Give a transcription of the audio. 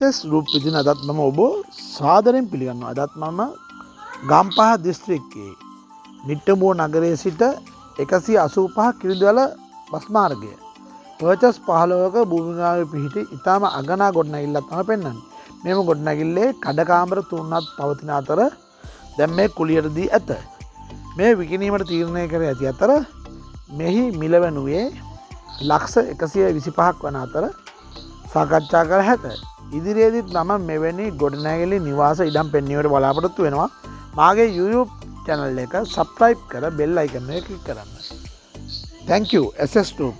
රූප විදින අදත් මම ඔබ සාදරයෙන් පිළිගන්නවා. අදත් මම ගම්පහ දිස්ත්‍රික්කයේ නිට්ටඹුව නගරයේ සිට 185 කිරිඳිවැල බස් මාර්ගය පර්චස් 15ක භූමිගාමයේ පිහිටි ඉතාම අගනා ගොඩනැගිල්ලක් තමයි පෙන්වන්නේ. මේම ගොඩනැගිල්ලේ කඩකාමර 3ක් පවතින අතර දැන් මේ කුලියට දී ඇත. මේ විකිණීමට තීරණය කර ඇති අතර මෙහි මිල වෙනුවේ ලක්ෂ 125ක් වන අතර සාකච්ඡා කර හැක. ඉදිරියේදීත් මම මෙවැනි ගොඩනැගිලි නිවාස ඉඩම් පෙන්වීමට බලාපොරොත්තු වෙනවා. මාගේ YouTube channel එක subscribe කර bell icon එක click කරන්න. Thank you SS Group.